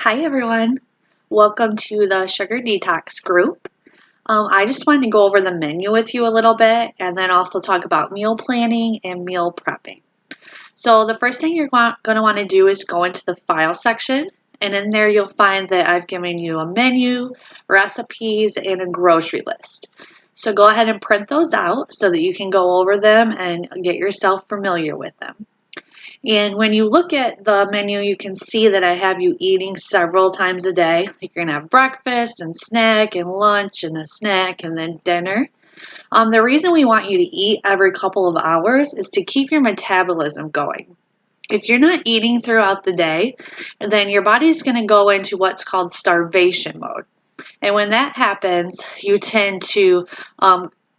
Hi everyone, welcome to the Sugar Detox group. I just wanted to go over the menu with you a little bit and then also talk about meal planning and meal prepping. So the first thing you're going to want to do is go into the file section, and in there you'll find that I've given you a menu, recipes, and a grocery list. So go ahead and print those out so that you can go over them and get yourself familiar with them. And when you look at the menu, you can see that I have you eating several times a day. Like you're going to have breakfast and snack and lunch and a snack and then dinner. The reason we want you to eat every couple of hours is to keep your metabolism going. If you're not eating throughout the day, then your body's going to go into what's called starvation mode. And when that happens, you tend to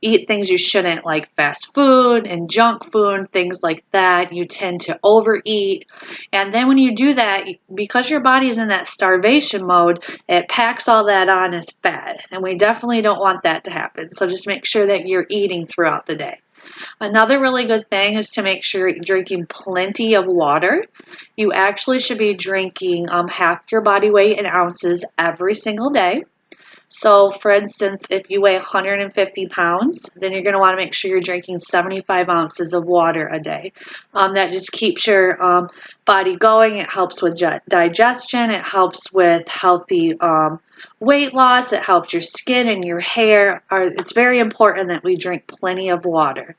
eat things you shouldn't, like fast food and junk food, things like that. You tend to overeat. And then when you do that, because your body is in that starvation mode, it packs all that on as fat. And we definitely don't want that to happen. So just make sure that you're eating throughout the day. Another really good thing is to make sure you're drinking plenty of water. You actually should be drinking half your body weight in ounces every single day. So, for instance, if you weigh 150 pounds, then you're going to want to make sure you're drinking 75 ounces of water a day. That just keeps your body going. It helps with digestion. It helps with healthy weight loss. It helps your skin and your hair. It's very important that we drink plenty of water.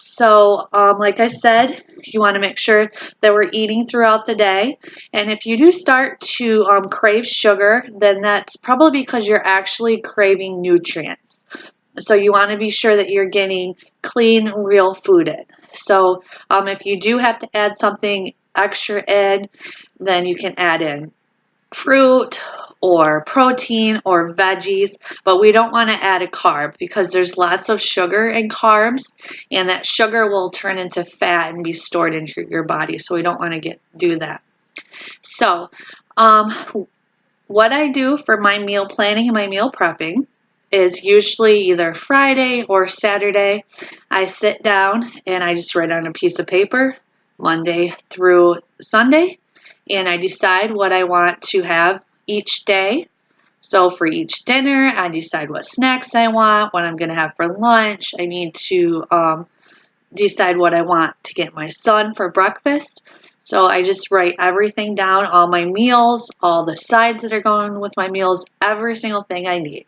So, like I said, you want to make sure that we're eating throughout the day. And if you do start to crave sugar, then that's probably because you're actually craving nutrients. So you want to be sure that you're getting clean, real food in. So if you do have to add something extra in, then you can add in fruit or protein or veggies, but we don't want to add a carb because there's lots of sugar in carbs, and that sugar will turn into fat and be stored in your body, so we don't want to do that. So what I do for my meal planning and my meal prepping is usually either Friday or Saturday. I sit down and I just write on a piece of paper Monday through Sunday, and I decide what I want to have each day. So for each dinner, I decide what snacks I want, what I'm going to have for lunch. I need to decide what I want to get my son for breakfast. So I just write everything down, all my meals, all the sides that are going with my meals, every single thing I need.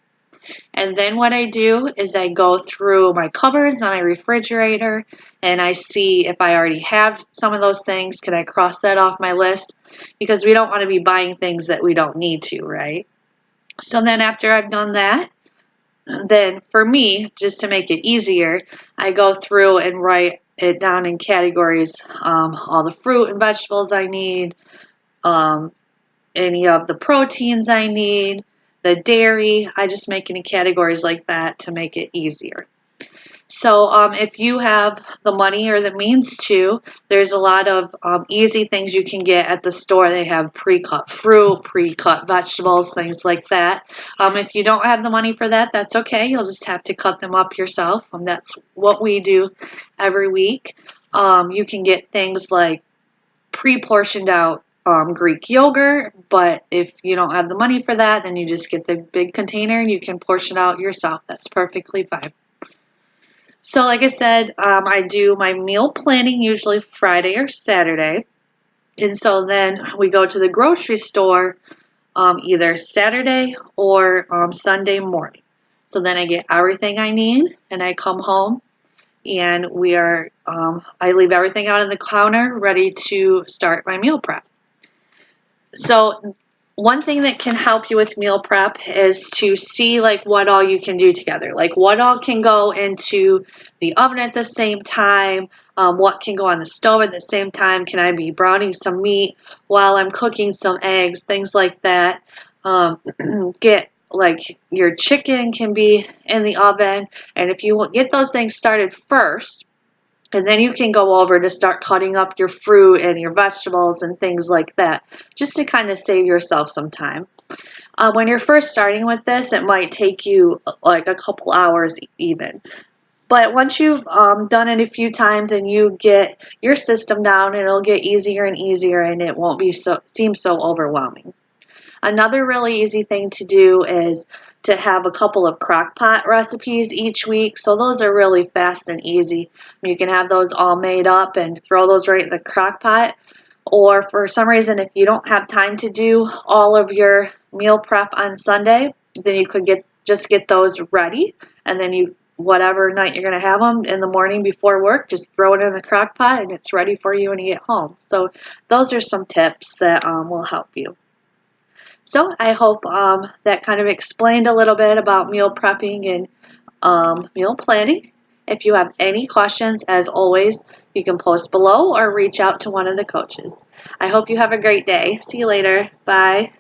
And then what I do is I go through my cupboards and my refrigerator and I see if I already have some of those things. Can I cross that off my list? Because we don't want to be buying things that we don't need to, right? So then after I've done that, then for me, just to make it easier, I go through and write it down in categories, all the fruit and vegetables I need, any of the proteins I need, the dairy. I just make it in categories like that to make it easier. So if you have the money or the means to, there's a lot of easy things you can get at the store. They have pre-cut fruit, pre-cut vegetables, things like that. If you don't have the money for that, that's okay. You'll just have to cut them up yourself. That's what we do every week. You can get things like pre-portioned out Greek yogurt, but if you don't have the money for that, then you just get the big container and you can portion out yourself. That's perfectly fine. So like I said, I do my meal planning usually Friday or Saturday. And so then we go to the grocery store either Saturday or Sunday morning. So then I get everything I need and I come home and I leave everything out on the counter ready to start my meal prep. So one thing that can help you with meal prep is to see like what all you can do together, like what all can go into the oven at the same time, what can go on the stove at the same time. Can I be browning some meat while I'm cooking some eggs, things like that. Get like your chicken can be in the oven, and if you get those things started first, and then you can go over to start cutting up your fruit and your vegetables and things like that, just to kind of save yourself some time. When you're first starting with this, it might take you like a couple hours even. But once you've done it a few times and you get your system down, it'll get easier and easier, and it won't be seem so overwhelming. Another really easy thing to do is to have a couple of crock pot recipes each week. So those are really fast and easy. You can have those all made up and throw those right in the crock pot. Or for some reason, if you don't have time to do all of your meal prep on Sunday, then you could just get those ready, and then you whatever night you're going to have them in the morning before work, just throw it in the crock pot and it's ready for you when you get home. So those are some tips that will help you. So I hope that kind of explained a little bit about meal prepping and meal planning. If you have any questions, as always, you can post below or reach out to one of the coaches. I hope you have a great day. See you later. Bye.